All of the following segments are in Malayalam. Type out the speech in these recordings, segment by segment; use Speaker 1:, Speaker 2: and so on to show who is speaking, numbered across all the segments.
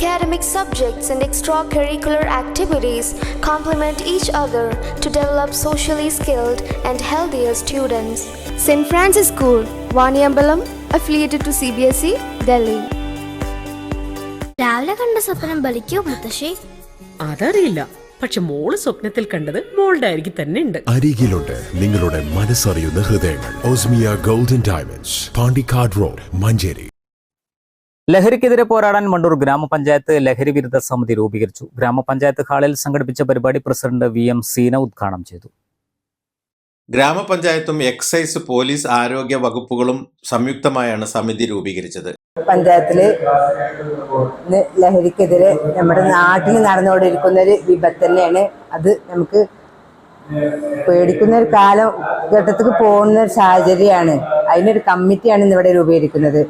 Speaker 1: Academic subjects and extracurricular activities complement each other to develop socially skilled and healthier students. St. Francis School, Vaniyambalam, affiliated to CBSE, Delhi.
Speaker 2: രാവിലെ കണ്ട സ്വപ്നം ബലിക്കോ മുത്തശ്ശി?
Speaker 3: അതറിയില്ല, പക്ഷെ മോള് സ്വപ്നത്തിൽ കണ്ടത് മോളുടെ അരികിൽ തന്നെ ഉണ്ട്.
Speaker 4: അരികിലുണ്ട് നിങ്ങളുടെ മനസ്സറിയുന്ന ഹൃദയങ്ങൾ. Osmiya golden diamonds, Pandikkad road, Manjeri.
Speaker 5: ലഹരിക്കെതിരെ പോരാടാൻ വണ്ടൂർ ഗ്രാമപഞ്ചായത്ത് ലഹരി വിരുദ്ധ സമിതി രൂപീകരിച്ചു. ഗ്രാമപഞ്ചായത്ത് ഹാളിൽ സംഘടിപ്പിച്ച പരിപാടി പ്രസിഡന്റ് VM സീന ഉദ്ഘാടനം ചെയ്തു.
Speaker 6: ഗ്രാമപഞ്ചായത്തും എക്സൈസ്, പോലീസ്, ആരോഗ്യ വകുപ്പുകളും സംയുക്തമായാണ് സമിതി രൂപീകരിച്ചത്.
Speaker 7: പഞ്ചായത്തില് ലഹരിക്കെതിരെ നമ്മുടെ നാട്ടിൽ നടന്നുകൊണ്ടിരിക്കുന്ന ഒരു വിപത്ത് തന്നെയാണ്. അത് നമുക്ക് പേടിക്കുന്ന ഒരു കാലഘട്ടത്തിൽ പോകുന്ന ഒരു സാഹചര്യമാണ്. അതിനൊരു കമ്മിറ്റിയാണ് ഇന്നിവിടെ രൂപീകരിക്കുന്നത്.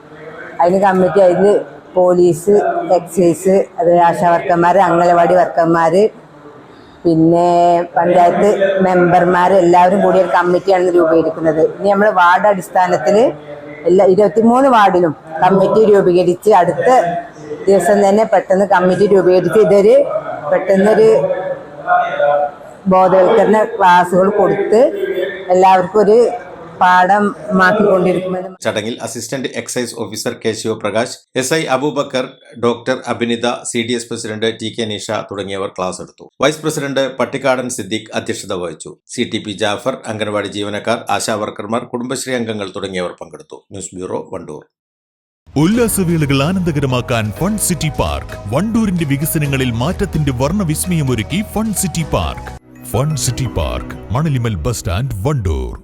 Speaker 7: അതിന് പോലീസ്, എക്സൈസ്, അത് ആശാവർക്കന്മാർ, അംഗനവാടി വർക്കന്മാർ, പിന്നെ പഞ്ചായത്ത് മെമ്പർമാർ എല്ലാവരും കൂടി ഒരു കമ്മിറ്റിയാണ് രൂപീകരിക്കുന്നത്. ഇനി നമ്മൾ വാർഡ് അടിസ്ഥാനത്തിൽ 23 വാർഡിലും കമ്മിറ്റി രൂപീകരിച്ച് അടുത്ത ദിവസം തന്നെ പെട്ടെന്ന് കമ്മിറ്റി രൂപീകരിച്ച് പെട്ടെന്നൊരു ബോധവൽക്കരണ ക്ലാസുകൾ കൊടുത്ത് എല്ലാവർക്കും ഒരു പാഠമാക്കിക്കൊണ്ടിരിക്കുമെന്ന്.
Speaker 6: ചടങ്ങിൽ assistant excise officer K. Sivaprakash, SI Abubakar, doctor Abhinitha, CDS president TK Nisha തുടങ്ങിയവർ ക്ലാസ് എടുത്തു. വൈസ് പ്രസിഡന്റ് പട്ടിക്കാടൻ സിദ്ദീഖ് അധ്യക്ഷത വഹിച്ചു. CTP ജാഫർ, അംഗനവാടി ജീവനക്കാർ, ആശാവർക്കർമാർ, കുടുംബശ്രീ അംഗങ്ങൾ തുടങ്ങിയവർ പങ്കെടുത്തു. News bureau, Wandoor.
Speaker 8: ഉല്ലാസവേളകൾ ആനന്ദകരമാക്കാൻ ഫൺ സിറ്റി പാർക്ക്. വണ്ടൂരിന്റെ വികസനങ്ങളിൽ മാറ്റത്തിന്റെ വർണ്ണവിസ്മയമൊരുക്കി fun city park. Fun city park, Manalimal bus stand, Wandoor.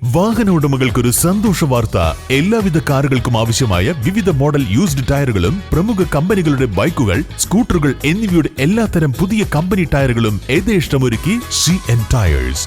Speaker 8: വാഹന ഉടമകൾക്കൊരു സന്തോഷ വാർത്ത. എല്ലാവിധ കാറുകൾക്കും ആവശ്യമായ വിവിധ മോഡൽ യൂസ്ഡ് ടയറുകളും പ്രമുഖ കമ്പനികളുടെ ബൈക്കുകൾ, സ്കൂട്ടറുകൾ എന്നിവയുടെ എല്ലാത്തരം പുതിയ കമ്പനി ടയറുകളും യഥേഷ്ടമൊരുക്കി CN ടയേഴ്സ്.